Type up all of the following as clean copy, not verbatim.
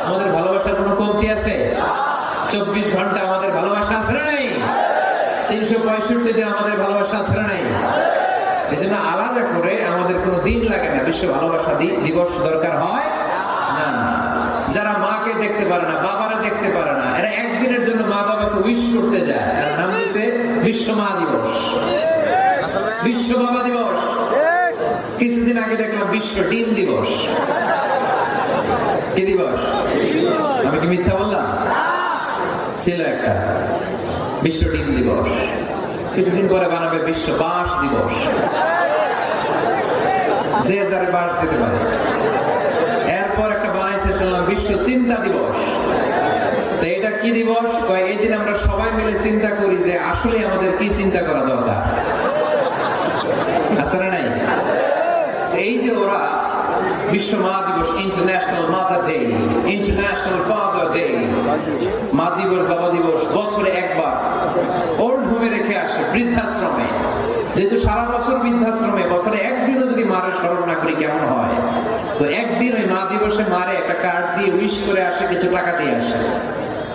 আমাদের ভালোবাসার কোনো কমতি আছে? 24 ঘন্টা আমাদের ভালোবাসা আছে না নাই? 365 দিন আমাদের ভালোবাসা আছে না নাই? এই জন্য আলাদা করে আমাদের কোনো দিন লাগে না, বিশ্ব ভালোবাসা দিবস দরকার হয় না। যারা মাকে দেখতে পারে না, বাবারা দেখতে পারে না, এরা একদিনের জন্য মা বাবাকে উইশ করতে যায়, এর নাম দিতে বিশ্ব মা দিবস, বিশ্ব বাবা দিবস। কিছুদিন আগে দেখলাম বিশ্ব ডিম দিবস। কি দিবস? আমি কি মিথ্যা বললাম? ছিল একটা বিশ্ব ডিম দিবস। কিছুদিন পরে বানাবে বিশ্ব বাঁশ দিবস, যে যার বাঁশ দিতে পারে। এরপর একটা বানাইছে শুনলাম বিশ্ব চিন্তা দিবস। তো এটা কি দিবস? এই দিন আমরা সবাই মিলে চিন্তা করি যে আসলে আমাদের কি চিন্তা করা দরকার, আছে না নাই? এই যে ওরা বিশ্ব মা দিবস, international mother day, international father day, মা দিবস বাবা দিবস বছরে একবার ওল্ড হোমে রেখে আসে, বৃদ্ধাশ্রমে। যেহেতু সারা বছর বৃদ্ধাশ্রমে, বছরে একদিনও যদি মারে স্মরণ না করি কেমন হয়? তো একদিন ওই মা দিবসে মারে একটা কার্ড দিয়ে উইশ করে আসে, কিছু টাকা দিয়ে আসে।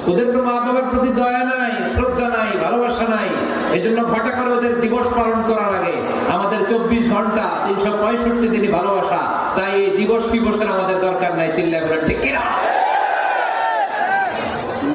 ওদের তো মা বাবার প্রতি দয়া নাই, শ্রদ্ধা নাই, ভালোবাসা নাই। এই জন্য ঘটা করে ওদের দিবস পালন করার আগে আমাদের 24 ঘন্টা 365 দিনই ভালোবাসা। তাই এই দিবস আমাদের দরকার নাই। চিল্লায় বলেন ঠিক কিনা?